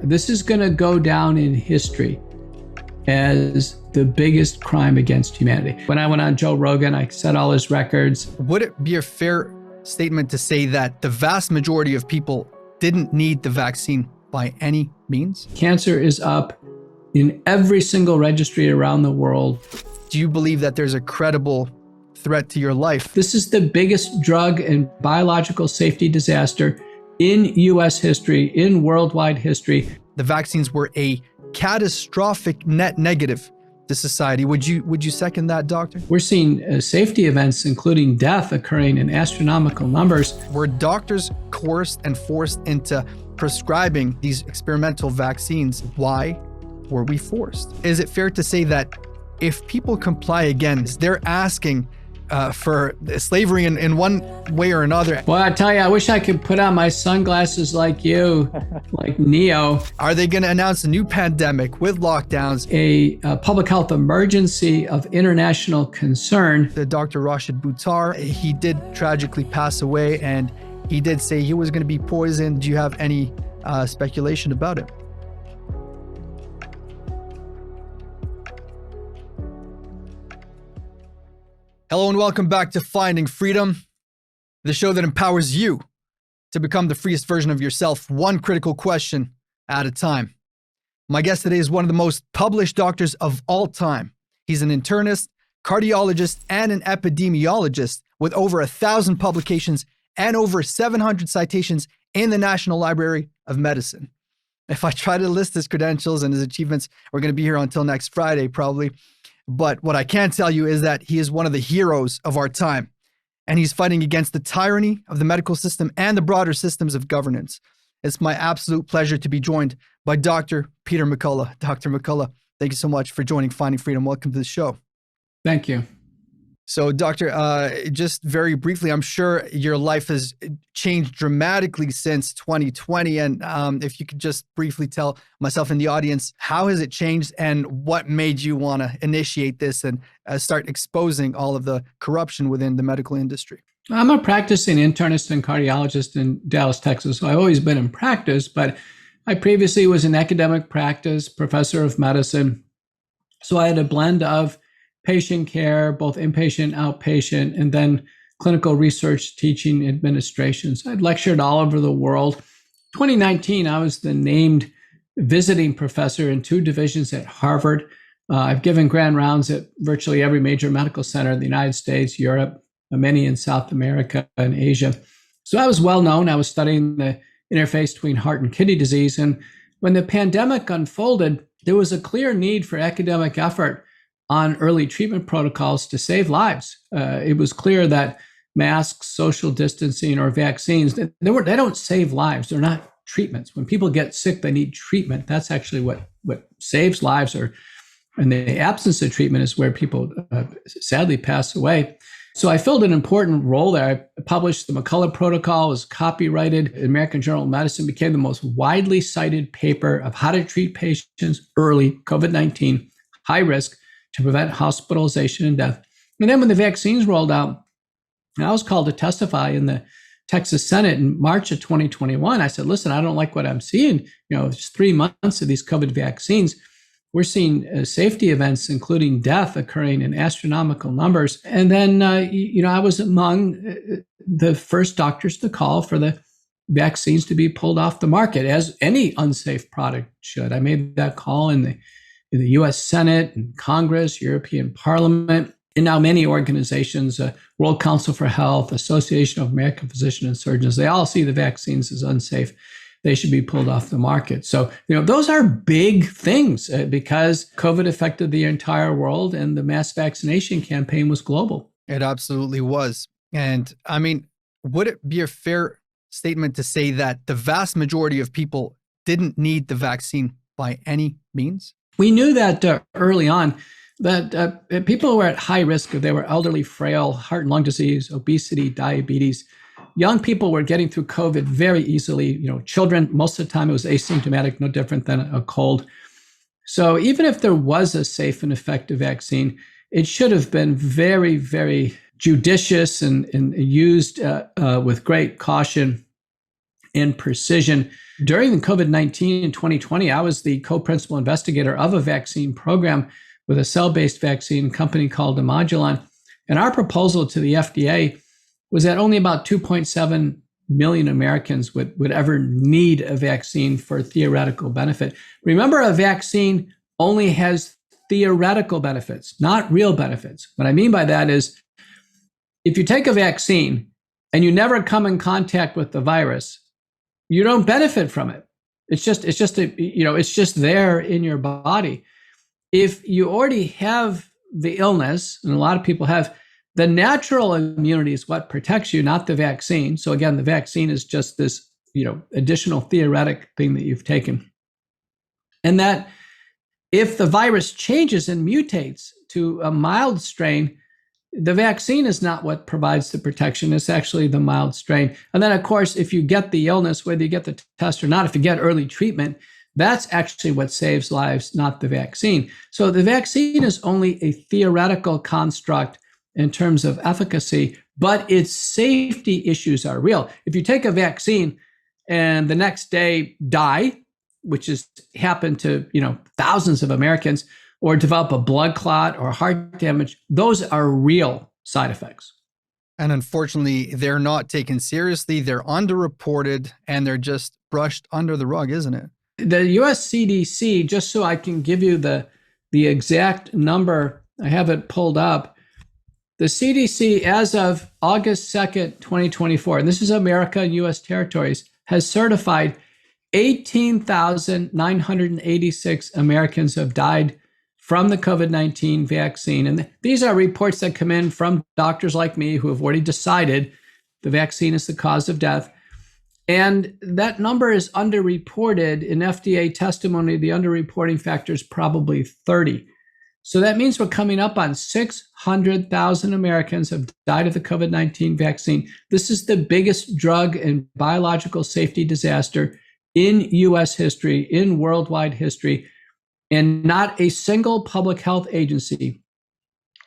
This is going to go down in history as the biggest crime against humanity. When I went on Joe Rogan, I set all his records. Would it be a fair statement to say that the vast majority of people didn't need the vaccine by any means? Cancer is up in every single registry around the world. Do you believe that there's a credible threat to your life? This is the biggest drug and biological safety disaster in U.S. history, in worldwide history. The vaccines were a catastrophic net negative to society. Would you second that, doctor? We're seeing safety events, including death, occurring in astronomical numbers. Were doctors coerced and forced into prescribing these experimental vaccines? Why were we forced? Is it fair to say that if people comply again, they're asking for slavery in one way or another? Well, I tell you, I wish I could put on my sunglasses like you, like Neo. Are they going to announce a new pandemic with lockdowns? A public health emergency of international concern. The Dr. Rashid Buttar, he did tragically pass away, and he did say he was going to be poisoned. Do you have any speculation about it? Hello and welcome back to Finding Freedom, the show that empowers you to become the freest version of yourself, one critical question at a time. My guest today is one of the most published doctors of all time. He's an internist, cardiologist, and an epidemiologist with over 1,000 publications and over 700 citations in the National Library of Medicine. If I try to list his credentials and his achievements, we're going to be here until next Friday, probably. But what I can tell you is that he is one of the heroes of our time, and he's fighting against the tyranny of the medical system and the broader systems of governance. It's my absolute pleasure to be joined by Dr. Peter McCullough. Dr. McCullough, thank you so much for joining Finding Freedom. Welcome to the show. Thank you. So, Doctor, just very briefly, I'm sure your life has changed dramatically since 2020. And if you could just briefly tell myself and the audience, how has it changed and what made you want to initiate this and start exposing all of the corruption within the medical industry? I'm a practicing internist and cardiologist in Dallas, Texas. So I've always been in practice, but I previously was in academic practice, professor of medicine. So I had a blend of patient care, both inpatient, outpatient, and then clinical research, teaching, administration. So I'd lectured all over the world. 2019, I was the named visiting professor in 2 divisions at Harvard. I've given grand rounds at virtually every major medical center in the United States, Europe, many in South America and Asia. So I was well known. I was studying the interface between heart and kidney disease. And when the pandemic unfolded, there was a clear need for academic effort on early treatment protocols to save lives. It was clear that masks, social distancing, or vaccines, they don't save lives. They're not treatments. When people get sick, they need treatment. That's actually what saves lives, and the absence of treatment is where people sadly pass away. So I filled an important role there. I published the McCullough protocol, was copyrighted. The American Journal of Medicine became the most widely cited paper of how to treat patients early, COVID-19, high risk, to prevent hospitalization and death. And then when the vaccines rolled out, I was called to testify in the Texas Senate in March of 2021. I said, listen, I don't like what I'm seeing. It's 3 months of these COVID vaccines. We're seeing safety events, including death, occurring in astronomical numbers. And then, I was among the first doctors to call for the vaccines to be pulled off the market, as any unsafe product should. I made that call in the U.S. Senate and Congress, European Parliament, and now many organizations, World Council for Health, Association of American Physicians and Surgeons, they all see the vaccines as unsafe. They should be pulled off the market. So, those are big things because COVID affected the entire world and the mass vaccination campaign was global. It absolutely was. And I mean, would it be a fair statement to say that the vast majority of people didn't need the vaccine by any means? We knew that early on that people were at high risk if they were elderly, frail, heart and lung disease, obesity, diabetes. Young people were getting through COVID very easily. Children, most of the time it was asymptomatic, no different than a cold. So even if there was a safe and effective vaccine, it should have been very, very judicious and used with great caution and precision. During the COVID-19 in 2020, I was the co-principal investigator of a vaccine program with a cell-based vaccine company called Modulon. And our proposal to the FDA was that only about 2.7 million Americans would ever need a vaccine for theoretical benefit. Remember, a vaccine only has theoretical benefits, not real benefits. What I mean by that is, if you take a vaccine and you never come in contact with the virus, you don't benefit from it. It's just there in your body. If you already have the illness, and a lot of people have, the natural immunity is what protects you, not the vaccine. So again, the vaccine is just this, additional theoretic thing that you've taken. And that if the virus changes and mutates to a mild strain, the vaccine is not what provides the protection. It's actually the mild strain. And then, of course, if you get the illness, whether you get the test or not, if you get early treatment, that's actually what saves lives, not the vaccine. So the vaccine is only a theoretical construct in terms of efficacy, but its safety issues are real. If you take a vaccine and the next day die, which has happened to thousands of Americans, or develop a blood clot or heart damage, those are real side effects. And unfortunately, they're not taken seriously. They're underreported and they're just brushed under the rug, isn't it? The US CDC, just so I can give you the exact number, I have it pulled up. The CDC, as of August 2nd, 2024, and this is America and US territories, has certified 18,986 Americans have died from the COVID-19 vaccine. And these are reports that come in from doctors like me who have already decided the vaccine is the cause of death. And that number is underreported. In FDA testimony, the underreporting factor is probably 30. So that means we're coming up on 600,000 Americans have died of the COVID-19 vaccine. This is the biggest drug and biological safety disaster in US history, in worldwide history. And not a single public health agency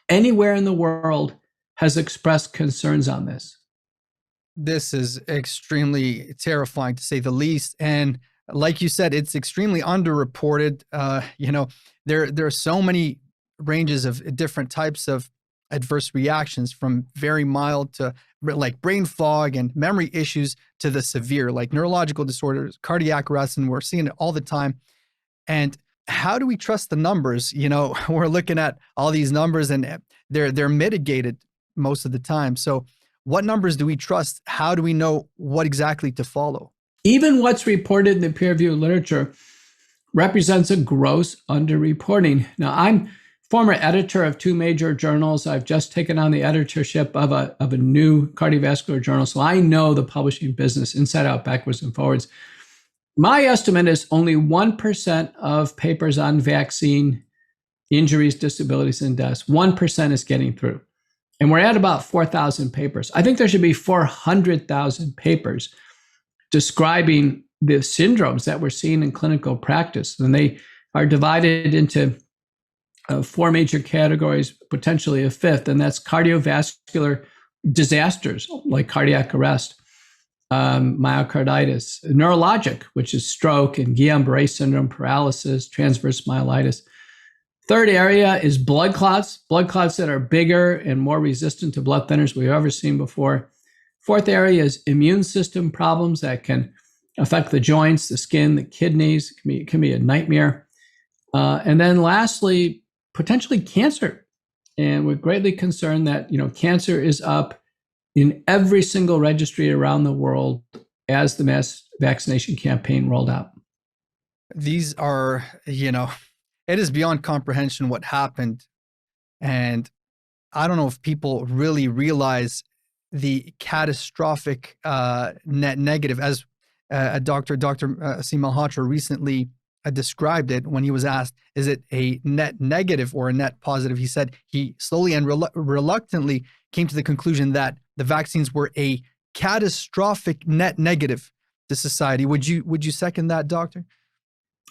anywhere in the world has expressed concerns on this. This is extremely terrifying, to say the least. And like you said, it's extremely underreported. There are so many ranges of different types of adverse reactions, from very mild to like brain fog and memory issues to the severe, like neurological disorders, cardiac arrest, and we're seeing it all the time. And how do we trust the numbers? We're looking at all these numbers and they're mitigated most of the time. So what numbers do we trust? How do we know what exactly to follow? Even what's reported in the peer-reviewed literature represents a gross underreporting. Now, I'm former editor of two major journals. I've just taken on the editorship of a new cardiovascular journal. So I know the publishing business inside out, backwards and forwards. My estimate is only 1% of papers on vaccine injuries, disabilities, and deaths, 1% is getting through. And we're at about 4,000 papers. I think there should be 400,000 papers describing the syndromes that we're seeing in clinical practice. And they are divided into four major categories, potentially a fifth, and that's cardiovascular disasters like cardiac arrest, myocarditis, neurologic, which is stroke and Guillain-Barré syndrome, paralysis, transverse myelitis. Third area is blood clots that are bigger and more resistant to blood thinners we've ever seen before. Fourth area is immune system problems that can affect the joints, the skin, the kidneys. It can be a nightmare. And then lastly, potentially cancer. And we're greatly concerned that, cancer is up in every single registry around the world as the mass vaccination campaign rolled out. These are, it is beyond comprehension what happened. And I don't know if people really realize the catastrophic net negative, as Dr. Asim Malhotra recently described it when he was asked, is it a net negative or a net positive? He said he slowly and reluctantly came to the conclusion that the vaccines were a catastrophic net negative to society. Would you second that, doctor?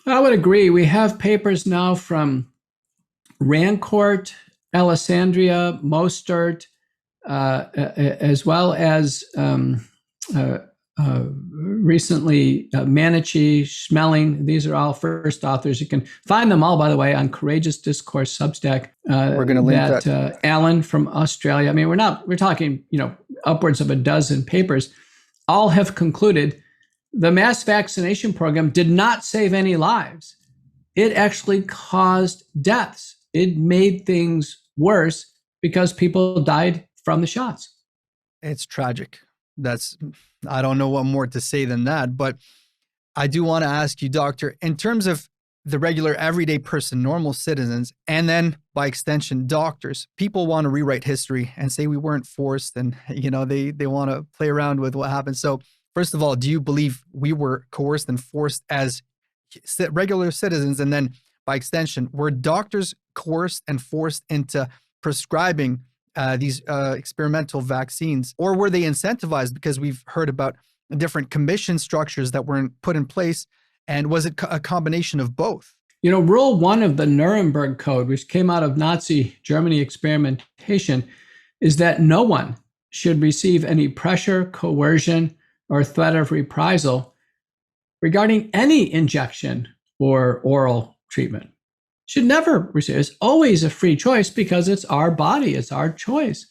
I would agree. We have papers now from Rancourt, Alessandria, Mostert, as well as recently, Manichi, Schmeling. These are all first authors. You can find them all, by the way, on Courageous Discourse Substack. We're going to link that. Alan from Australia. I mean, we're talking, upwards of a dozen papers, all have concluded the mass vaccination program did not save any lives. It actually caused deaths. It made things worse because people died from the shots. It's tragic. I don't know what more to say than that, but I do want to ask you, Doctor, in terms of the regular everyday person, normal citizens, and then by extension, doctors, people want to rewrite history and say we weren't forced, and they want to play around with what happened. So first of all, do you believe we were coerced and forced as regular citizens? And then by extension, were doctors coerced and forced into prescribing these experimental vaccines, or were they incentivized? Because we've heard about different commission structures that were put in place. And was it a combination of both? Rule 1 of the Nuremberg Code, which came out of Nazi Germany experimentation, is that no one should receive any pressure, coercion, or threat of reprisal regarding any injection or oral treatment. Should never receive. It's always a free choice because it's our body, it's our choice.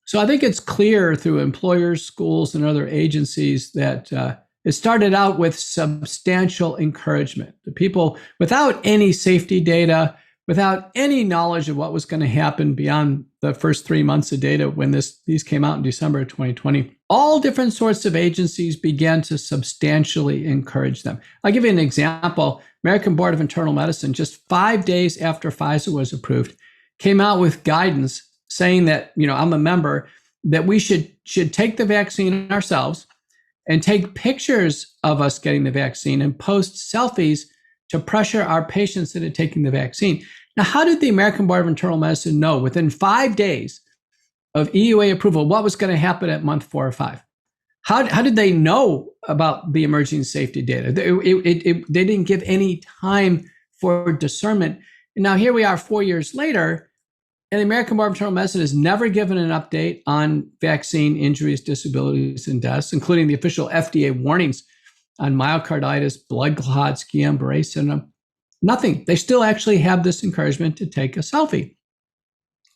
So I think it's clear through employers, schools, and other agencies that it started out with substantial encouragement. The people, without any safety data, without any knowledge of what was going to happen beyond the first 3 months of data when these came out in December of 2020, all different sorts of agencies began to substantially encourage them. I'll give you an example. American Board of Internal Medicine, just 5 days after Pfizer was approved, came out with guidance saying that, I'm a member, that we should take the vaccine ourselves and take pictures of us getting the vaccine and post selfies to pressure our patients that are taking the vaccine. Now, how did the American Board of Internal Medicine know within 5 days of EUA approval what was going to happen at month 4 or 5? How did they know about the emerging safety data? They didn't give any time for discernment. And now here we are 4 years later, and the American Board of Internal Medicine has never given an update on vaccine injuries, disabilities, and deaths, including the official FDA warnings on myocarditis, blood clots, Guillain-Barré syndrome. Nothing. They still actually have this encouragement to take a selfie.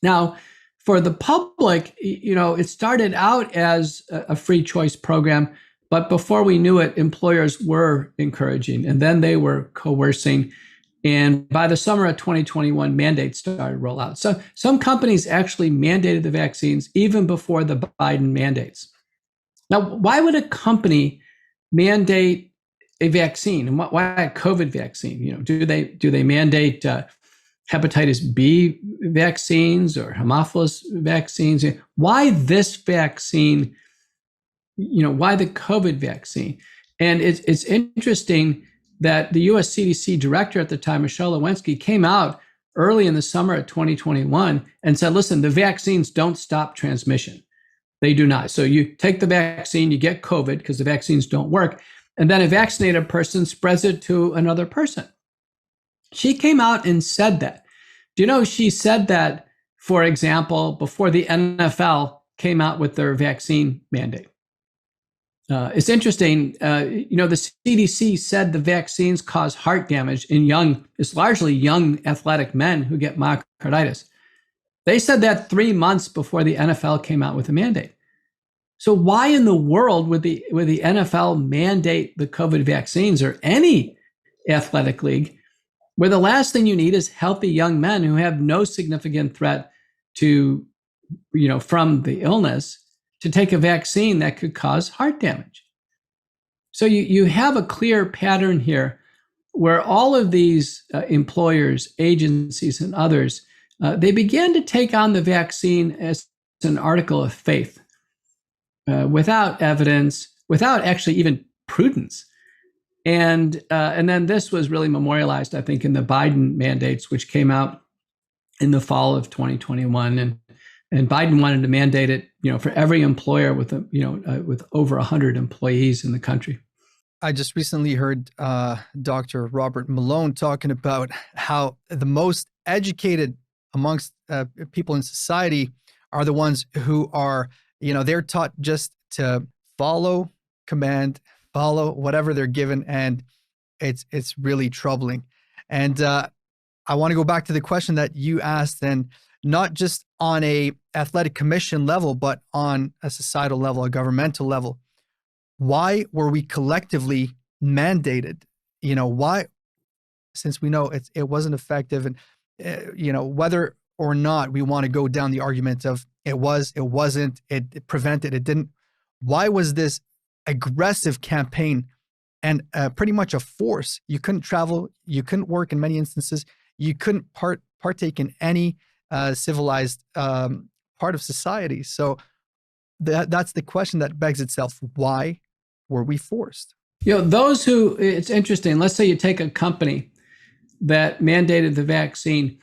Now, for the public, it started out as a free choice program, but before we knew it, employers were encouraging, and then they were coercing. And by the summer of 2021, mandates started to roll out. So some companies actually mandated the vaccines even before the Biden mandates. Now, why would a company mandate a vaccine? And why a COVID vaccine? Do they mandate hepatitis B vaccines or Haemophilus vaccines? Why this vaccine? Why the COVID vaccine? And it's interesting that the US CDC director at the time, Michelle Lewinsky, came out early in the summer of 2021 and said, listen, the vaccines don't stop transmission. They do not. So you take the vaccine, you get COVID because the vaccines don't work, and then a vaccinated person spreads it to another person. She came out and said that. Do you know she said that, for example, before the NFL came out with their vaccine mandate? It's interesting, the CDC said the vaccines cause heart damage in it's largely young athletic men who get myocarditis. They said that 3 months before the NFL came out with a mandate. So why in the world would the NFL mandate the COVID vaccines or any athletic league, where the last thing you need is healthy young men who have no significant threat to, from the illness, to take a vaccine that could cause heart damage? So you have a clear pattern here where all of these employers, agencies, and others, they began to take on the vaccine as an article of faith, without evidence, without actually even prudence. And then this was really memorialized, I think, in the Biden mandates, which came out in the fall of 2021. And Biden wanted to mandate it, for every employer with over 100 employees in the country. I just recently heard Dr. Robert Malone talking about how the most educated amongst people in society are the ones who are, they're taught just to follow command, follow whatever they're given, and it's really troubling. And I want to go back to the question that you asked, and not just on a athletic commission level, but on a societal level, a governmental level. Why were we collectively mandated? Why, since we know it wasn't effective, and whether or not we want to go down the argument of it was, it wasn't, it prevented, it didn't. Why was this aggressive campaign and pretty much a force? You couldn't travel, you couldn't work in many instances, you couldn't partake in any civilized part of society. So that's the question that begs itself. Why were we forced? Those who, it's interesting. Let's say you take a company that mandated the vaccine.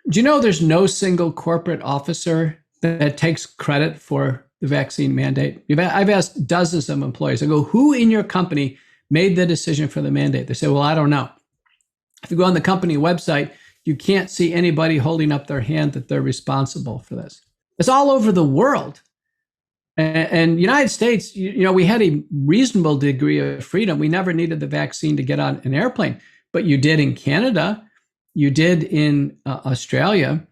Do you know there's no single corporate officer that takes credit for the vaccine mandate? I've asked dozens of employees. I go, who in your company made the decision for the mandate? They say, well, I don't know. If you go on the company website, you can't see anybody holding up their hand that they're responsible for this. It's all over the world. And United States, we had a reasonable degree of freedom. We never needed the vaccine to get on an airplane, but you did in Canada, you did in Australia.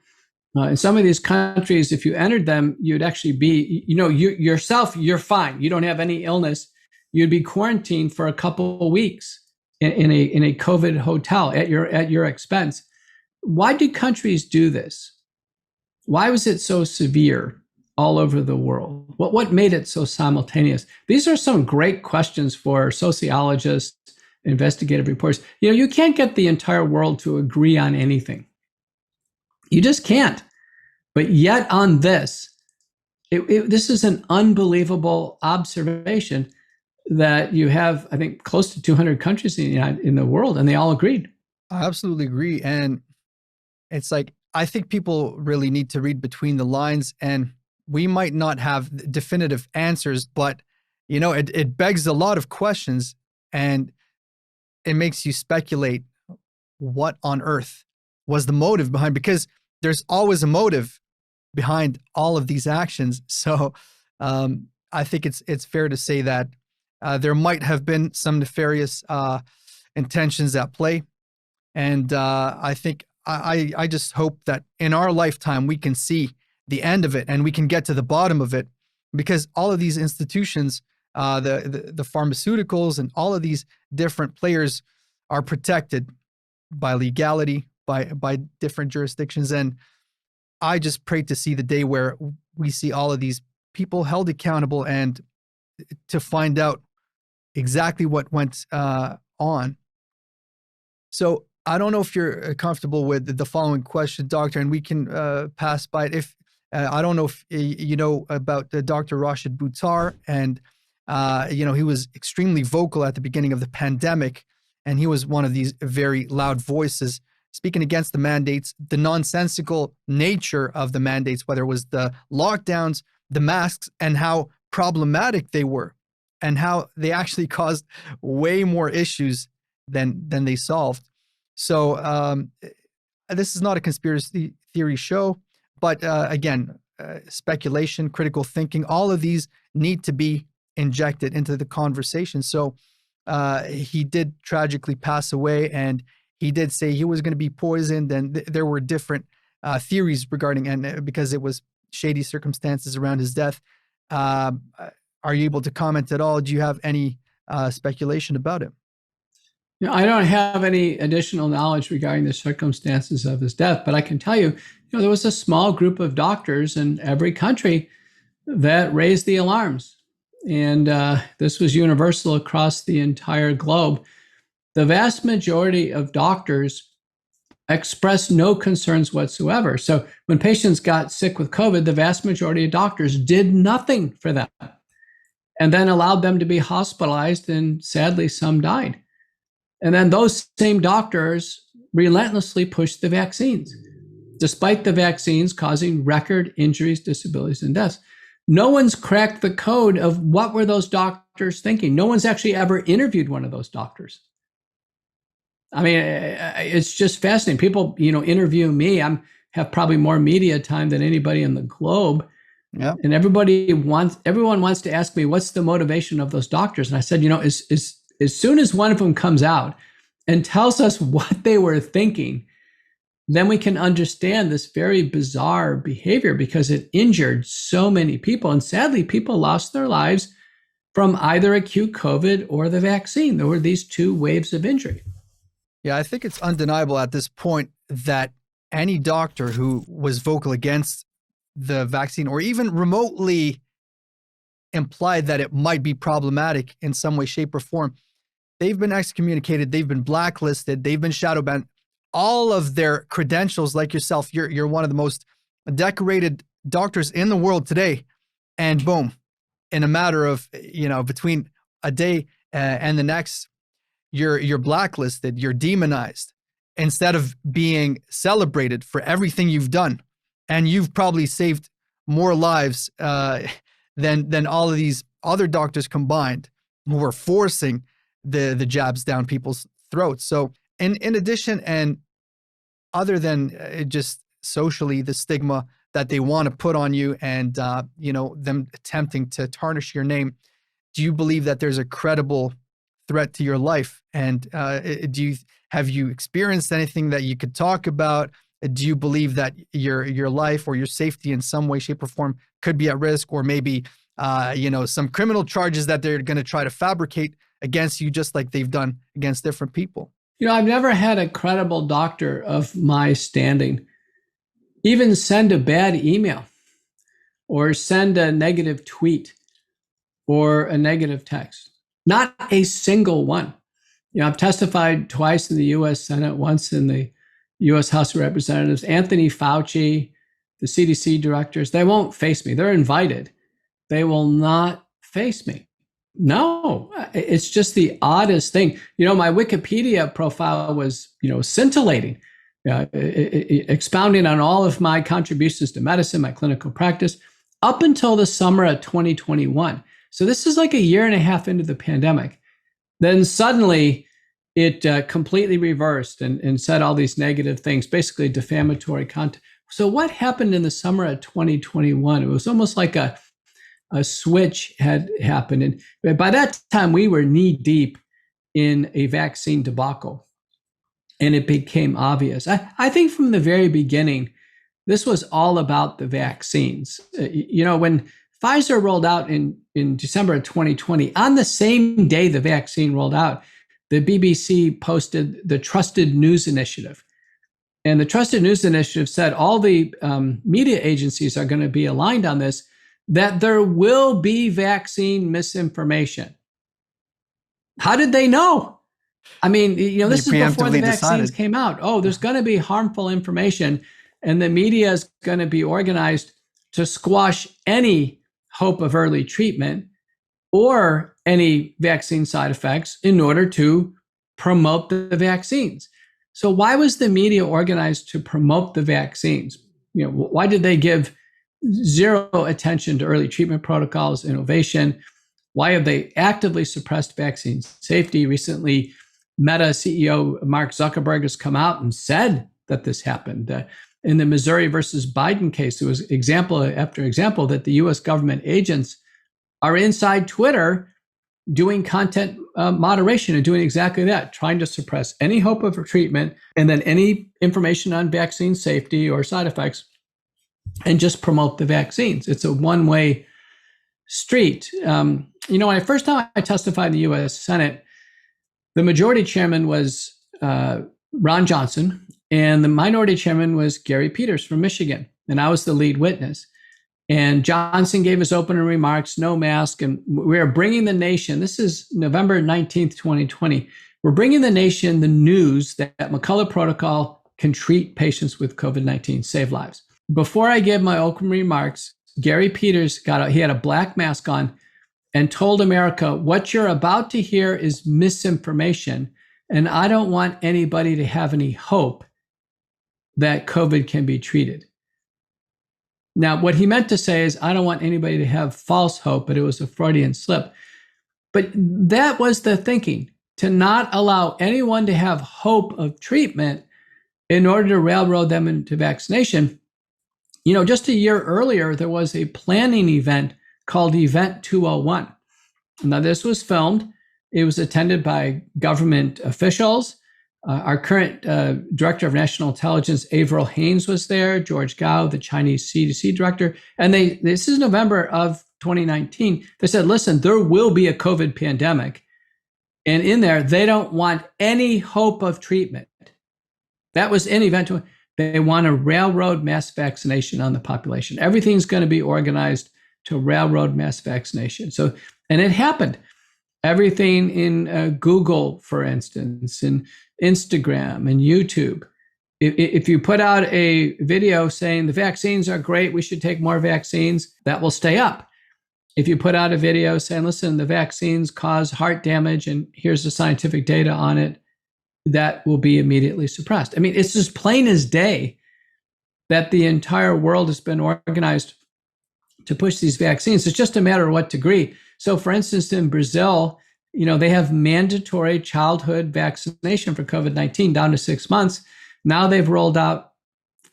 In some of these countries, if you entered them, you'd actually be, yourself, you're fine. You don't have any illness. You'd be quarantined for a couple of weeks in a COVID hotel at your expense. Why do countries do this? Why was it so severe all over the world? What made it so simultaneous? These are some great questions for sociologists, investigative reporters. You can't get the entire world to agree on anything. You just can't. But yet on this, this is an unbelievable observation that you have, I think, close to 200 countries in the world, and they all agreed. I absolutely agree. And it's like, I think people really need to read between the lines, and we might not have definitive answers, but it begs a lot of questions, and it makes you speculate what on earth was the motive behind, because there's always a motive behind all of these actions. So I think it's fair to say that there might have been some nefarious intentions at play. And I think I just hope that in our lifetime we can see the end of it and we can get to the bottom of it, because all of these institutions, the pharmaceuticals and all of these different players are protected by legality, by different jurisdictions. And I just pray to see the day where we see all of these people held accountable and to find out exactly what went on. So I don't know if you're comfortable with the following question, Doctor, and we can pass by it. If I don't know if you know about Dr. Rashid Buttar, and he was extremely vocal at the beginning of the pandemic, and he was one of these very loud voices speaking against the mandates, the nonsensical nature of the mandates, whether it was the lockdowns, the masks, and how problematic they were, and how they actually caused way more issues than they solved. So this is not a conspiracy theory show, but again, speculation, critical thinking, all of these need to be injected into the conversation. So he did tragically pass away, and he did say he was going to be poisoned, and there were different theories regarding, and because it was shady circumstances around his death. Are you able to comment at all? Do you have any speculation about it? I don't have any additional knowledge regarding the circumstances of his death, but I can tell you, there was a small group of doctors in every country that raised the alarms. And this was universal across the entire globe. The vast majority of doctors expressed no concerns whatsoever. So when patients got sick with COVID, the vast majority of doctors did nothing for them and then allowed them to be hospitalized, and sadly, some died. And then those same doctors relentlessly pushed the vaccines, despite the vaccines causing record injuries, disabilities, and deaths. No one's cracked the code of what were those doctors thinking. No one's actually ever interviewed one of those doctors. I mean, it's just fascinating. People, interview me. I have probably more media time than anybody in the globe. Yeah. And everyone wants to ask me, what's the motivation of those doctors? And I said, as soon as one of them comes out and tells us what they were thinking, then we can understand this very bizarre behavior, because it injured so many people. And sadly, people lost their lives from either acute COVID or the vaccine. There were these two waves of injury. Yeah, I think it's undeniable at this point that any doctor who was vocal against the vaccine or even remotely implied that it might be problematic in some way, shape, or form, they've been excommunicated, they've been blacklisted, they've been shadow banned. All of their credentials, like yourself, you're one of the most decorated doctors in the world today, and boom, in a matter of between a day and the next, you're blacklisted, you're demonized, instead of being celebrated for everything you've done. And you've probably saved more lives than all of these other doctors combined who were forcing the jabs down people's throats. So in addition, and other than just socially the stigma that they want to put on you and them attempting to tarnish your name, do you believe that there's a credible threat to your life? And have you experienced anything that you could talk about? Do you believe that your life or your safety in some way, shape, or form could be at risk, or maybe some criminal charges that they're going to try to fabricate against you, just like they've done against different people? I've never had a credible doctor of my standing even send a bad email or send a negative tweet or a negative text. Not a single one. I've testified twice in the U.S. Senate, once in the U.S. House of Representatives. Anthony Fauci, the CDC directors, they won't face me. They're invited. They will not face me. No, it's just the oddest thing. My Wikipedia profile was, scintillating, expounding on all of my contributions to medicine, my clinical practice, up until the summer of 2021. So this is like a year and a half into the pandemic. Then suddenly it completely reversed and said all these negative things, basically defamatory content. So what happened in the summer of 2021? It was almost like a switch had happened. And by that time, we were knee deep in a vaccine debacle. And it became obvious. I think from the very beginning, this was all about the vaccines. When Pfizer rolled out in December of 2020, on the same day the vaccine rolled out, the BBC posted the Trusted News Initiative. And the Trusted News Initiative said all the media agencies are going to be aligned on this, that there will be vaccine misinformation. How did they know? I mean, this is before the vaccines came out. Oh, there's going to be harmful information, and the media is going to be organized to squash any hope of early treatment or any vaccine side effects in order to promote the vaccines. So why was the media organized to promote the vaccines? Why did they give zero attention to early treatment protocols, innovation? Why have they actively suppressed vaccine safety? Recently, Meta CEO Mark Zuckerberg has come out and said that this happened. In the Missouri versus Biden case, there was example after example that the U.S. government agents are inside Twitter doing content moderation and doing exactly that, trying to suppress any hope of treatment and then any information on vaccine safety or side effects, and just promote the vaccines. It's a one-way street. When I first time I testified in the U.S. Senate, the majority chairman was Ron Johnson, and the minority chairman was Gary Peters from Michigan, and I was the lead witness. And Johnson gave his opening remarks, no mask, and we're bringing the nation, this is November 19th, 2020, we're bringing the nation the news that McCullough protocol can treat patients with COVID-19, save lives. Before I gave my opening remarks, Gary Peters he had a black mask on and told America, what you're about to hear is misinformation, and I don't want anybody to have any hope that COVID can be treated. Now, what he meant to say is, I don't want anybody to have false hope, but it was a Freudian slip. But that was the thinking, to not allow anyone to have hope of treatment in order to railroad them into vaccination. Just a year earlier, there was a planning event called Event 201. Now, this was filmed. It was attended by government officials. Our current Director of National Intelligence, Avril Haines, was there. George Gao, the Chinese CDC director. And this is November of 2019. They said, listen, there will be a COVID pandemic. And in there, they don't want any hope of treatment. That was in Event 201. They want to railroad mass vaccination on the population. Everything's going to be organized to railroad mass vaccination. And it happened. Everything in Google, for instance, and Instagram and YouTube. If you put out a video saying the vaccines are great, we should take more vaccines, that will stay up. If you put out a video saying, listen, the vaccines cause heart damage and here's the scientific data on it, that will be immediately suppressed. I mean, it's just plain as day that the entire world has been organized to push these vaccines. It's just a matter of what degree. So for instance, in Brazil, they have mandatory childhood vaccination for COVID-19 down to 6 months. Now they've rolled out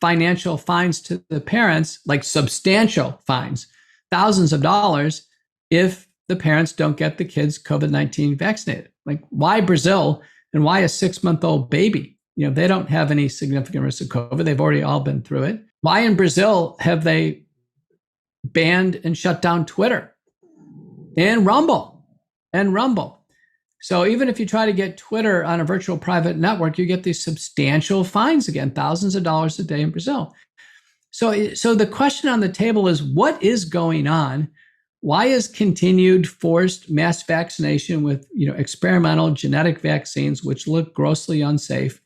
financial fines to the parents, like substantial fines, thousands of dollars, if the parents don't get the kids COVID-19 vaccinated. Like, why Brazil and why a 6-month-old baby? They don't have any significant risk of COVID. They've already all been through it. Why in Brazil have they banned and shut down Twitter and Rumble? So even if you try to get Twitter on a virtual private network, you get these substantial fines again, thousands of dollars a day in Brazil. So the question on the table is, what is going on? Why is continued forced mass vaccination with experimental genetic vaccines, which look grossly unsafe,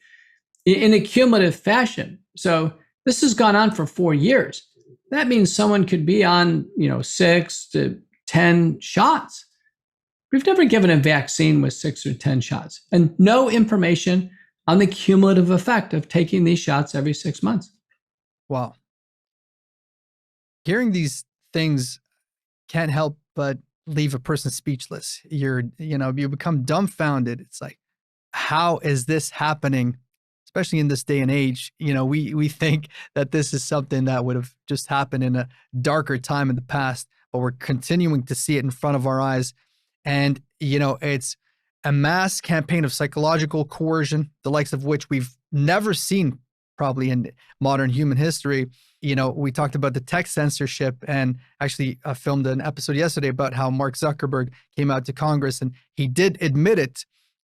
in a cumulative fashion? So this has gone on for 4 years. That means someone could be on 6 to 10 shots. We've never given a vaccine with 6 or 10 shots, and no information on the cumulative effect of taking these shots every 6 months. Wow. Hearing these things can't help but leave a person speechless. You become dumbfounded. It's like, how is this happening? Especially in this day and age, we think that this is something that would have just happened in a darker time in the past, but we're continuing to see it in front of our eyes. And, it's a mass campaign of psychological coercion, the likes of which we've never seen probably in modern human history. We talked about the tech censorship, and actually filmed an episode yesterday about how Mark Zuckerberg came out to Congress and he did admit it.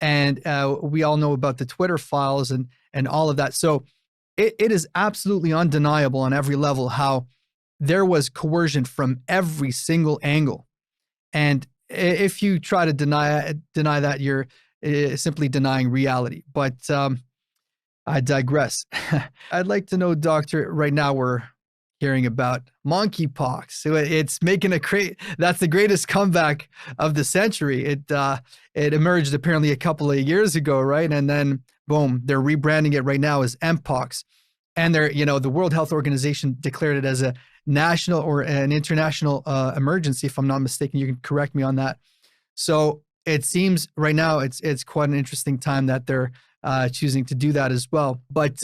And we all know about the Twitter files and all of that. So it is absolutely undeniable on every level how there was coercion from every single angle. And if you try to deny that, you're simply denying reality. But I digress. I'd like to know, Doctor, right now we're hearing about monkeypox. So it's making that's the greatest comeback of the century. It emerged apparently a couple of years ago, right? And then boom, they're rebranding it right now as mpox. And the World Health Organization declared it as a national or an international emergency, if I'm not mistaken. You can correct me on that. So it seems right now it's quite an interesting time that they're choosing to do that as well. But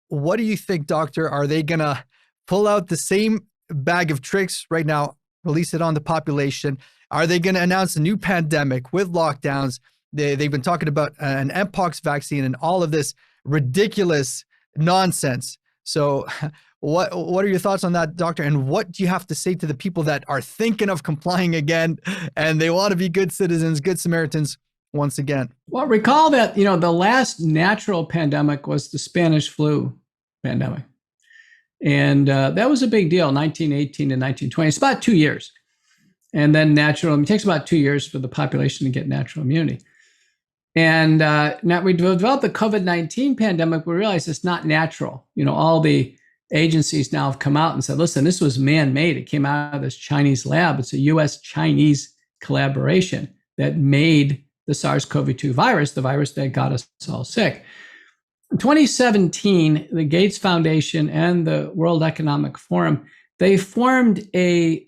what do you think, Doctor? Are they gonna pull out the same bag of tricks right now, release it on the population? Are they gonna announce a new pandemic with lockdowns? They've been talking about an mpox vaccine and all of this ridiculous nonsense. So what are your thoughts on that, Doctor? And what do you have to say to the people that are thinking of complying again and they want to be good citizens, good Samaritans once again? Well, recall that, the last natural pandemic was the Spanish flu pandemic. And that was a big deal, 1918 to 1920. It's about 2 years. And then it takes about 2 years for the population to get natural immunity. And now we developed the COVID-19 pandemic. We realized it's not natural. All the agencies now have come out and said, listen, this was man-made. It came out of this Chinese lab. It's a US-Chinese collaboration that made the SARS-CoV-2 virus, the virus that got us all sick. In 2017, the Gates Foundation and the World Economic Forum, they formed a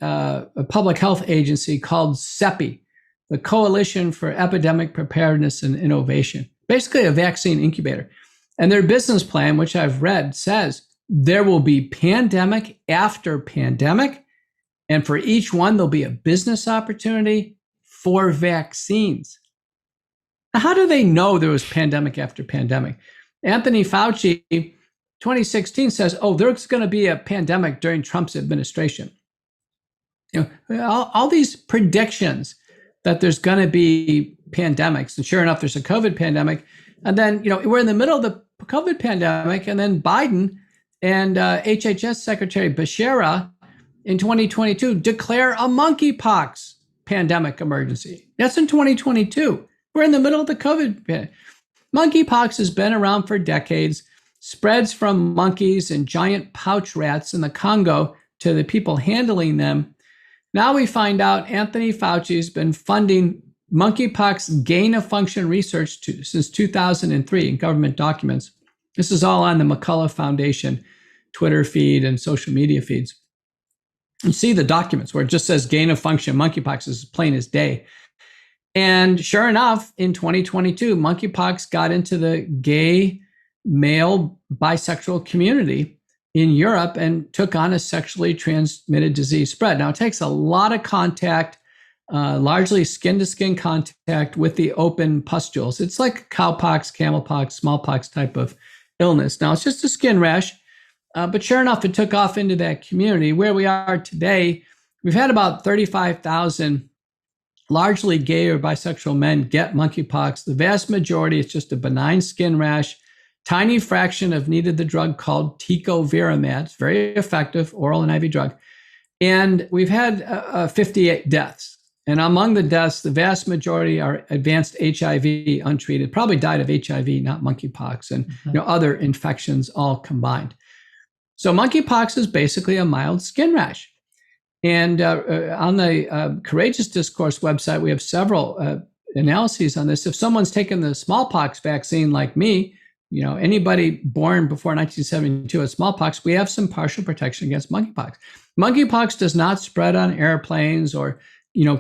public health agency called CEPI, the Coalition for Epidemic Preparedness and Innovation, basically a vaccine incubator. And their business plan, which I've read, says There will be pandemic after pandemic, and for each one, there'll be a business opportunity for vaccines. Now, how do they know there was pandemic after pandemic? Anthony Fauci, 2016 says, oh, there's going to be a pandemic during Trump's administration. All these predictions that there's going to be pandemics, and sure enough, there's a COVID pandemic. And then, we're in the middle of the COVID pandemic, and then Biden and HHS Secretary Becerra in 2022 declare a monkeypox pandemic emergency. That's in 2022. We're in the middle of the COVID pandemic. Monkeypox has been around for decades, spreads from monkeys and giant pouch rats in the Congo to the people handling them. Now we find out Anthony Fauci's been funding monkeypox gain-of-function research since 2003 in government documents. This is all on the McCullough Foundation Twitter feed and social media feeds. You see the documents where it just says gain-of-function monkeypox is plain as day. And sure enough, in 2022, monkeypox got into the gay, male, bisexual community in Europe and took on a sexually transmitted disease spread. Now, it takes a lot of contact, largely skin-to-skin contact with the open pustules. It's like cowpox, camelpox, smallpox type of illness. Now, it's just a skin rash, but sure enough, it took off into that community. Where we are today, we've had about 35,000 largely gay or bisexual men get monkeypox. The vast majority is just a benign skin rash. Tiny fraction have needed the drug called tecovirimat. It's very effective, oral and IV drug. And we've had 58 deaths. And among the deaths, the vast majority are advanced HIV untreated, probably died of HIV, not monkeypox, and other infections all combined. So monkeypox is basically a mild skin rash. And on the Courageous Discourse website, we have several analyses on this. If someone's taken the smallpox vaccine like me, anybody born before 1972 with smallpox, we have some partial protection against monkeypox. Monkeypox does not spread on airplanes or,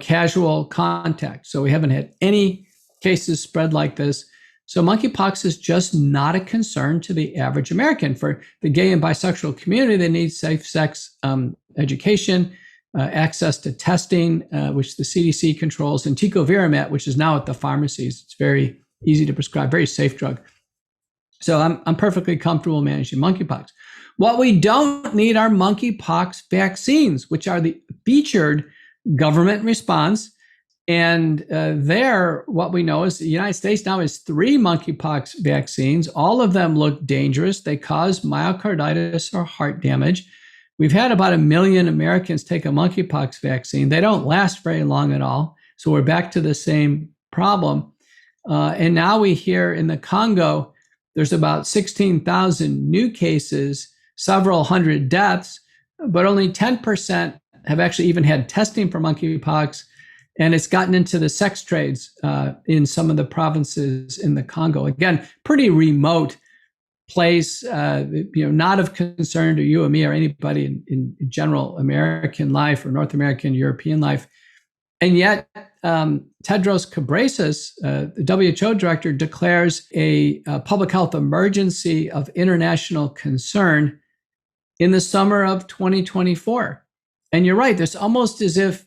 casual contact. So we haven't had any cases spread like this. So monkeypox is just not a concern to the average American. For the gay and bisexual community, they need safe sex education, access to testing, which the CDC controls, and tecovirimat, which is now at the pharmacies. It's very easy to prescribe, very safe drug. So I'm perfectly comfortable managing monkeypox. What we don't need are monkeypox vaccines, which are the featured government response. And what we know is the United States now has 3 monkeypox vaccines. All of them look dangerous. They cause myocarditis or heart damage. We've had about 1 million Americans take a monkeypox vaccine. They don't last very long at all. So we're back to the same problem. And now we hear in the Congo, there's about 16,000 new cases, several hundred deaths, but only 10% have actually even had testing for monkeypox. And it's gotten into the sex trades in some of the provinces in the Congo. Again, pretty remote place, not of concern to you or me or anybody in general American life or North American, European life. And yet, Tedros Ghebreyesus, the WHO director, declares a public health emergency of international concern in the summer of 2024. And you're right, it's almost as if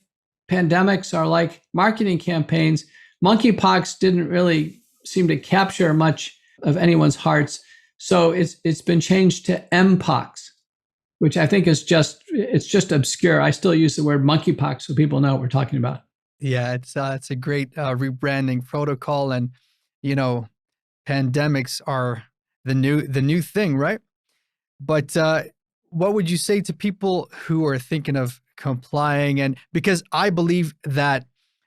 pandemics are like marketing campaigns. Monkeypox didn't really seem to capture much of anyone's hearts. So it's been changed to Mpox, which I think is just obscure. I still use the word monkeypox so people know what we're talking about. Yeah, it's a great rebranding protocol, and pandemics are the new thing, right? But what would you say to people who are thinking of complying? And because I believe that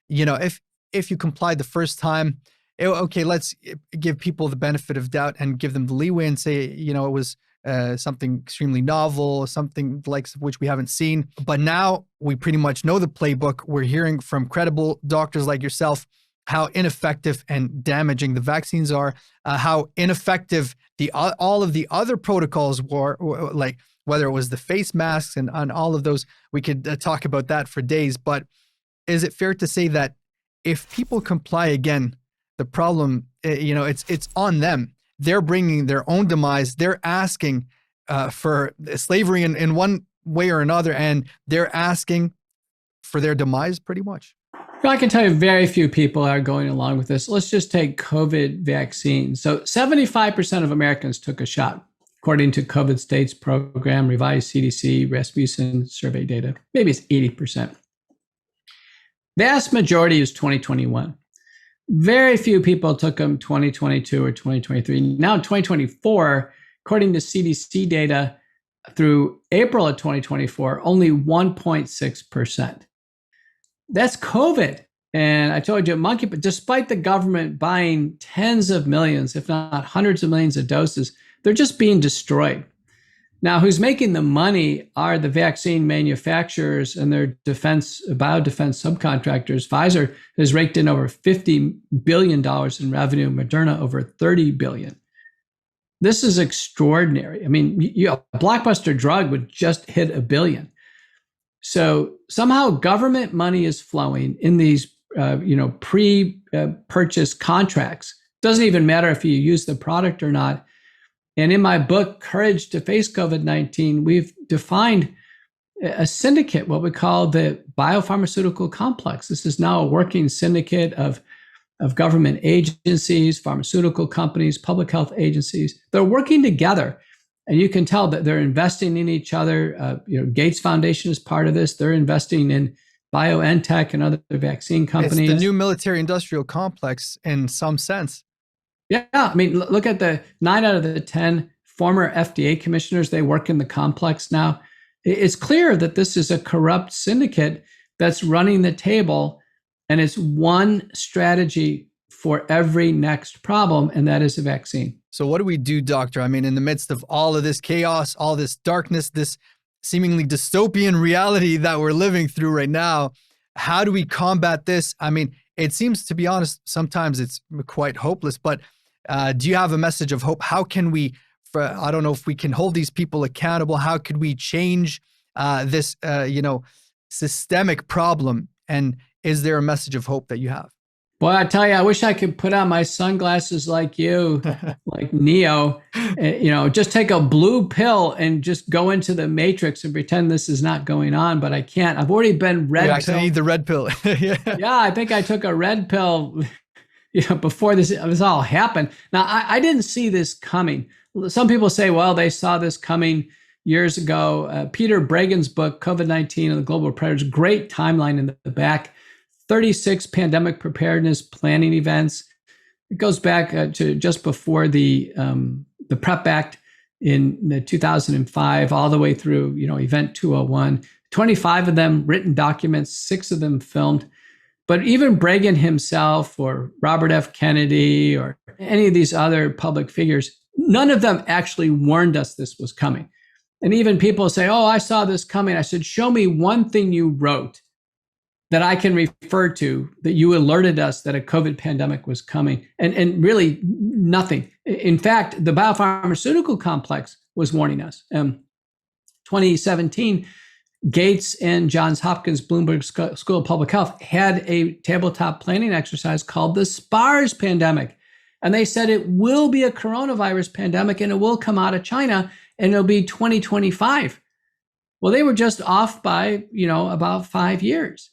if you complied the first time, let's give people the benefit of doubt and give them the leeway and say it was something extremely novel, something like which we haven't seen. But now we pretty much know the playbook. We're hearing from credible doctors like yourself how ineffective and damaging the vaccines are, how ineffective all of the other protocols were, like whether it was the face masks and all of those. We could talk about that for days. But is it fair to say that if people comply again, the problem, it's on them? They're bringing their own demise. They're asking for slavery in one way or another, and they're asking for their demise pretty much. Well, I can tell you very few people are going along with this. Let's just take COVID vaccine. So 75% of Americans took a shot, according to COVID States Program, revised CDC, Rasmussen survey data. Maybe it's 80%. Vast majority is 2021. Very few people took them 2022 or 2023. Now 2024, according to CDC data, through April of 2024, only 1.6%. That's COVID. And I told you, monkey, but despite the government buying tens of millions, if not hundreds of millions of doses, they're just being destroyed. Now, who's making the money are the vaccine manufacturers and their biodefense subcontractors. Pfizer has raked in over $50 billion in revenue, Moderna over $30 billion. This is extraordinary. I mean, a blockbuster drug would just hit $1 billion. So somehow government money is flowing in these, pre-purchase contracts. Doesn't even matter if you use the product or not. And in my book, Courage to Face COVID-19, we've defined a syndicate, what we call the Bio-Pharmaceutical Complex. This is now a working syndicate of government agencies, pharmaceutical companies, public health agencies. They're working together. And you can tell that they're investing in each other. Gates Foundation is part of this. They're investing in BioNTech and other vaccine companies. It's the new military-industrial complex in some sense. Yeah, I mean, look at the 9 out of the 10 former FDA commissioners. They work in the complex now. It's clear that this is a corrupt syndicate that's running the table, and it's one strategy for every next problem, and that is a vaccine. So what do we do, doctor? I mean, in the midst of all of this chaos, all this darkness, this seemingly dystopian reality that we're living through right now, how do we combat this? I mean, it seems, to be honest, sometimes it's quite hopeless, but do you have a message of hope? How can we, I don't know if we can hold these people accountable. How could we change this, systemic problem? And is there a message of hope that you have? Well, I tell you, I wish I could put on my sunglasses like you, like Neo, just take a blue pill and just go into the matrix and pretend this is not going on, but I can't. I've already been red. You actually need the red pill. Yeah, I think I took a red pill, before this all happened. Now, I didn't see this coming. Some people say, well, they saw this coming years ago. Peter Bregan's book, COVID-19 and the Global Predators, great timeline in the back. 36 pandemic preparedness planning events. It goes back to just before the PrEP Act in 2005, all the way through, Event 201. 25 of them written documents, 6 of them filmed. But even Bregan himself or Robert F. Kennedy or any of these other public figures, none of them actually warned us this was coming. And even people say, oh, I saw this coming. I said, show me one thing you wrote that I can refer to that you alerted us that a COVID pandemic was coming. And really nothing. In fact, the Bio-Pharmaceutical Complex was warning us. 2017, Gates and Johns Hopkins Bloomberg School of Public Health had a tabletop planning exercise called the SPARS pandemic. And they said it will be a coronavirus pandemic and it will come out of China and it'll be 2025. Well, they were just off by, about 5 years.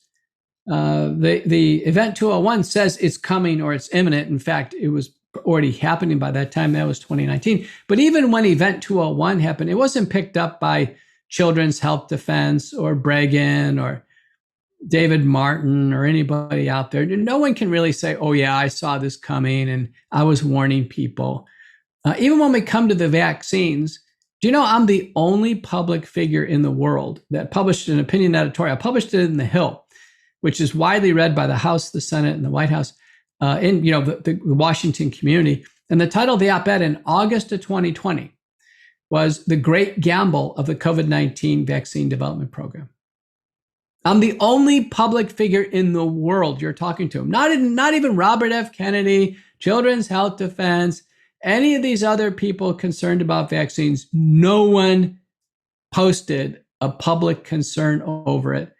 The Event 201 says it's coming or it's imminent. In fact, it was already happening by that time. That was 2019. But even when Event 201 happened, it wasn't picked up by Children's Health Defense or Bregan or David Martin or anybody out there. No one can really say, oh yeah, I saw this coming and I was warning people. Even when we come to the vaccines, do you know I'm the only public figure in the world that published an opinion editorial? I published it in The Hill, which is widely read by the House, the Senate, and the White House in the Washington community. And the title of the op-ed in August of 2020 was The Great Gamble of the COVID-19 Vaccine Development Program. I'm the only public figure in the world you're talking to. Not even Robert F. Kennedy, Children's Health Defense, any of these other people concerned about vaccines. No one posted a public concern over it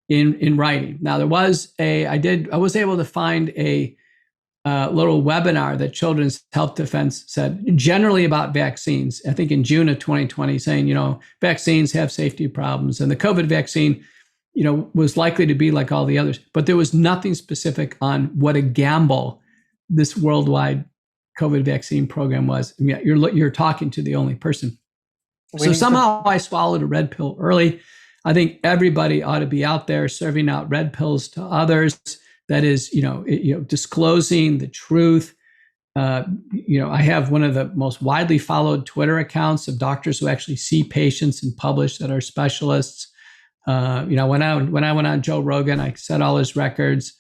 in writing. Now, I was able to find a little webinar that Children's Health Defense said generally about vaccines, I think in June of 2020, saying, vaccines have safety problems. And the COVID vaccine, was likely to be like all the others. But there was nothing specific on what a gamble this worldwide COVID vaccine program was. I mean, you're talking to the only person. So somehow I swallowed a red pill early. I think everybody ought to be out there serving out red pills to others. That is, disclosing the truth. I have one of the most widely followed Twitter accounts of doctors who actually see patients and publish that are specialists. When I went on Joe Rogan, I set all his records.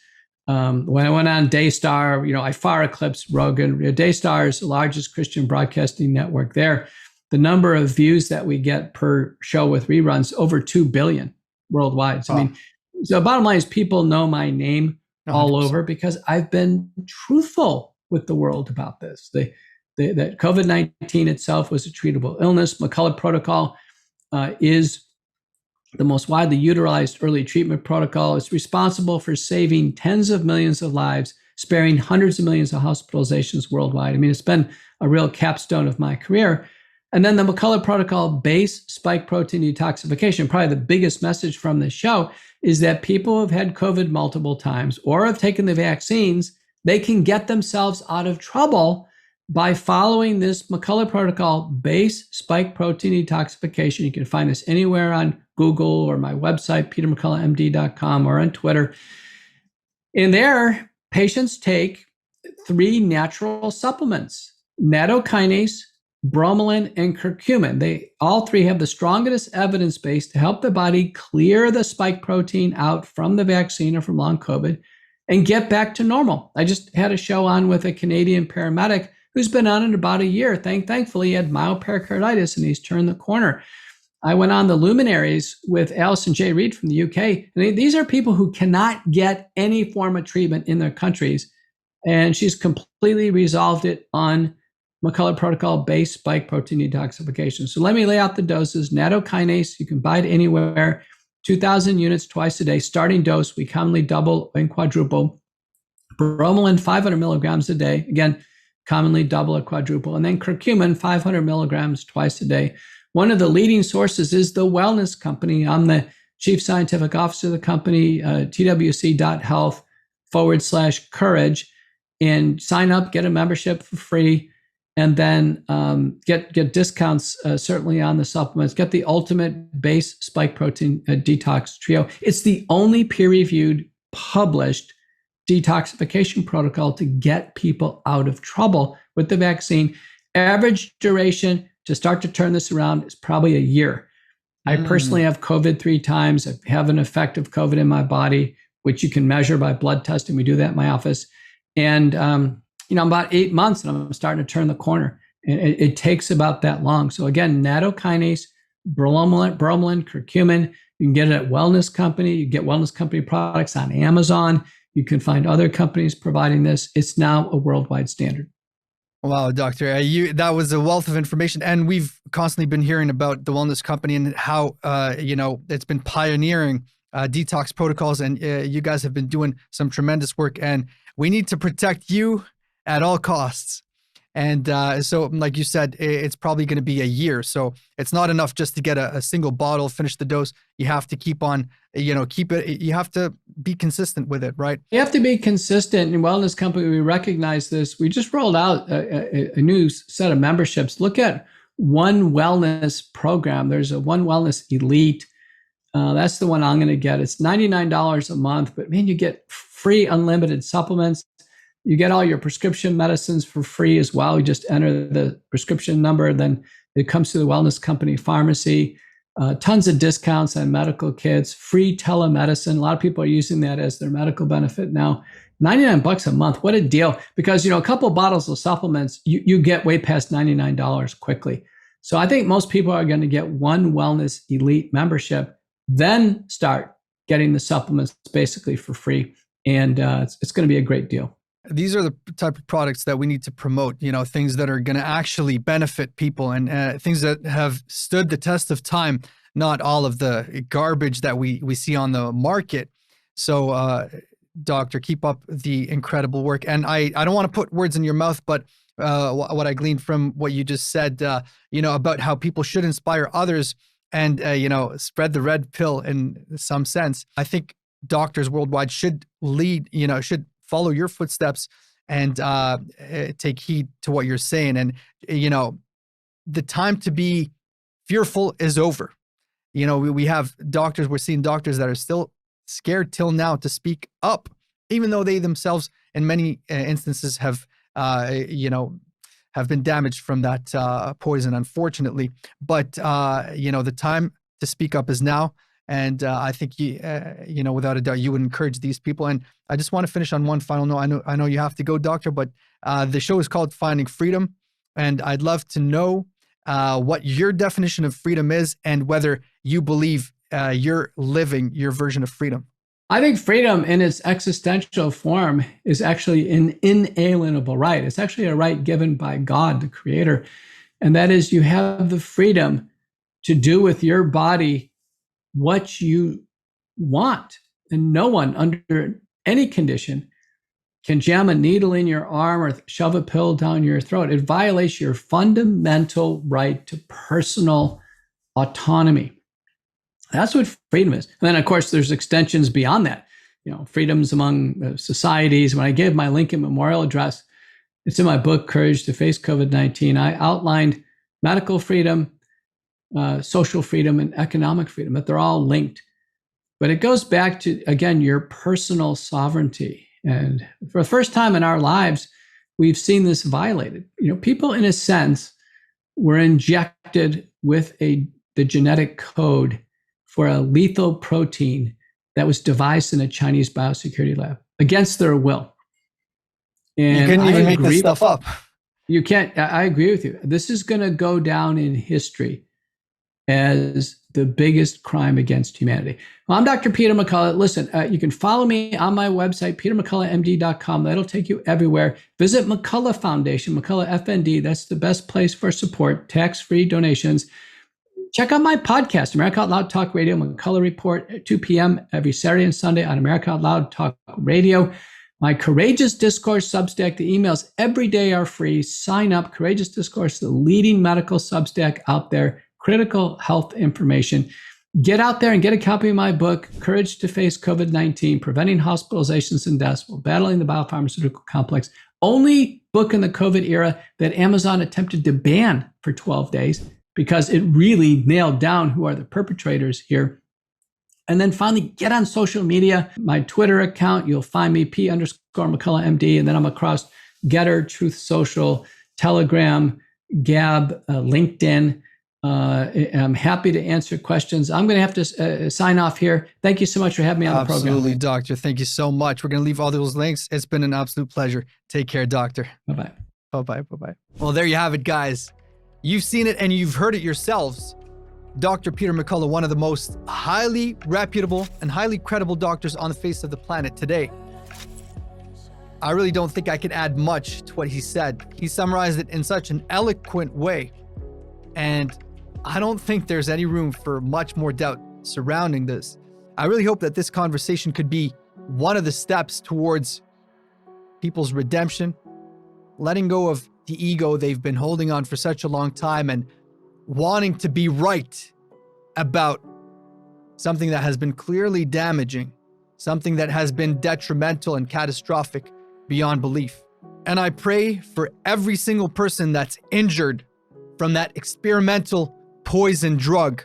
When I went on Daystar, I far eclipsed Rogan. Daystar is the largest Christian broadcasting network there. The number of views that we get per show with reruns, over 2 billion worldwide. So, so bottom line is people know my name 100%. All over because I've been truthful with the world about this. That COVID-19 itself was a treatable illness. McCullough protocol is the most widely utilized early treatment protocol. It's responsible for saving tens of millions of lives, sparing hundreds of millions of hospitalizations worldwide. I mean, it's been a real capstone of my career. And then the McCullough protocol base spike protein detoxification, probably the biggest message from this show, is that people who have had COVID multiple times or have taken the vaccines, they can get themselves out of trouble by following this McCullough protocol base spike protein detoxification. You can find this anywhere on Google or my website, petermcculloughmd.com, or on Twitter. In there, patients take 3 natural supplements: nattokinase, bromelain, and curcumin. They all 3 have the strongest evidence base to help the body clear the spike protein out from the vaccine or from long COVID and get back to normal. I just had a show on with a Canadian paramedic who's been on it about a year. Thankfully, he had myopericarditis and he's turned the corner. I went on the Luminaries with Alison J. Reid from the UK. And these are people who cannot get any form of treatment in their countries. And she's completely resolved it on McCullough protocol base spike protein detoxification. So let me lay out the doses. Nattokinase, you can buy it anywhere, 2,000 units twice a day. Starting dose, we commonly double and quadruple. Bromelain, 500 milligrams a day. Again, commonly double or quadruple. And then curcumin, 500 milligrams twice a day. One of the leading sources is the Wellness Company. I'm the chief scientific officer of the company, twc.health/courage. And sign up, get a membership for free. And then get discounts certainly on the supplements. Get the ultimate base spike protein detox trio. It's the only peer-reviewed, published detoxification protocol to get people out of trouble with the vaccine. Average duration to start to turn this around is probably a year. I personally have COVID 3 times. I have an effect of COVID in my body, which you can measure by blood testing. We do that in my office. And about 8 months and I'm starting to turn the corner. And it takes about that long. So again, nattokinase, bromelain, curcumin. You can get it at Wellness Company. You get Wellness Company products on Amazon. You can find other companies providing this. It's now a worldwide standard. Wow, Doctor, that was a wealth of information. And we've constantly been hearing about the Wellness Company and how, it's been pioneering detox protocols. And you guys have been doing some tremendous work. And we need to protect you at all costs. And so, like you said, it's probably going to be a year. So it's not enough just to get a single bottle, finish the dose. You have to keep on, keep it. You have to be consistent with it, right? You have to be consistent. In Wellness Company, we recognize this. We just rolled out a new set of memberships. Look at One Wellness program. There's a One Wellness Elite. That's the one I'm going to get. It's $99 a month, but man, you get free unlimited supplements. You get all your prescription medicines for free as well. You just enter the prescription number, then it comes to the Wellness Company pharmacy. Tons of discounts on medical kits, free telemedicine. A lot of people are using that as their medical benefit now. $99 a month. What a deal. Because, a couple of bottles of supplements, you get way past $99 quickly. So I think most people are going to get One Wellness Elite membership, then start getting the supplements basically for free. And it's going to be a great deal. These are the type of products that we need to promote, things that are going to actually benefit people and things that have stood the test of time, not all of the garbage that we see on the market. So Doctor. Keep up the incredible work. And I don't want to put words in your mouth, but what I gleaned from what you just said, about how people should inspire others and, spread the red pill in some sense. I think doctors worldwide should should follow your footsteps and take heed to what you're saying. And, the time to be fearful is over. We have doctors, we're seeing doctors that are still scared till now to speak up, even though they themselves in many instances have been damaged from that poison, unfortunately. But the time to speak up is now. And I think without a doubt, you would encourage these people. And I just want to finish on one final note. I know you have to go, Doctor, but the show is called Finding Freedom, and I'd love to know what your definition of freedom is and whether you believe you're living your version of freedom. I think freedom in its existential form is actually an inalienable right. It's actually a right given by God, the Creator. And that is, you have the freedom to do with your body what you want. And no one under any condition can jam a needle in your arm or shove a pill down your throat. It violates your fundamental right to personal autonomy. That's what freedom is. And then, of course, there's extensions beyond that. Freedoms among societies. When I gave my Lincoln Memorial Address, it's in my book, Courage to Face COVID-19. I outlined medical freedom, social freedom, and economic freedom, that they're all linked. But it goes back to, again, your personal sovereignty. And for the first time in our lives, we've seen this violated. People, in a sense, were injected with the genetic code for a lethal protein that was devised in a Chinese biosecurity lab against their will. And you couldn't even make this stuff up. You can't. I agree with you. This is going to go down in history as the biggest crime against humanity. Well, I'm Dr. Peter McCullough. Listen, you can follow me on my website, petermcculloughmd.com. That'll take you everywhere. Visit McCullough Foundation, McCullough FND. That's the best place for support, tax-free donations. Check out my podcast, America Out Loud Talk Radio, McCullough Report, at 2 p.m. every Saturday and Sunday on America Out Loud Talk Radio. My Courageous Discourse Substack, the emails every day are free. Sign up. Courageous Discourse, the leading medical Substack out there, critical health information. Get out there and get a copy of my book, Courage to Face COVID-19, Preventing Hospitalizations and Deaths While Battling the Bio-Pharmaceutical Complex. Only book in the COVID era that Amazon attempted to ban for 12 days. Because it really nailed down who are the perpetrators here. And then finally, get on social media. My Twitter account, you'll find me, P_McCulloughMD. And then I'm across Getter, Truth Social, Telegram, Gab, LinkedIn. I'm happy to answer questions. I'm going to have to sign off here. Thank you so much for having me on the program. Absolutely, Doctor. Thank you so much. We're going to leave all those links. It's been an absolute pleasure. Take care, Doctor. Bye-bye. Bye-bye. Bye-bye. Well, there you have it, guys. You've seen it and you've heard it yourselves. Dr. Peter McCullough, one of the most highly reputable and highly credible doctors on the face of the planet today. I really don't think I could add much to what he said. He summarized it in such an eloquent way. And I don't think there's any room for much more doubt surrounding this. I really hope that this conversation could be one of the steps towards people's redemption, letting go of the ego they've been holding on for such a long time and wanting to be right about something that has been clearly damaging, something that has been detrimental and catastrophic beyond belief. And I pray for every single person that's injured from that experimental poison drug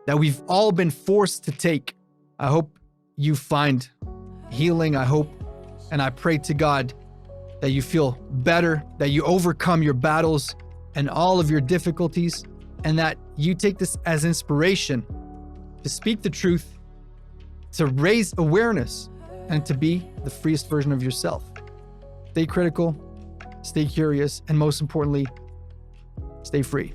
that we've all been forced to take. I hope you find healing. I hope and I pray to God that you feel better, that you overcome your battles and all of your difficulties, and that you take this as inspiration to speak the truth, to raise awareness, and to be the freest version of yourself. Stay critical, stay curious, and most importantly, stay free.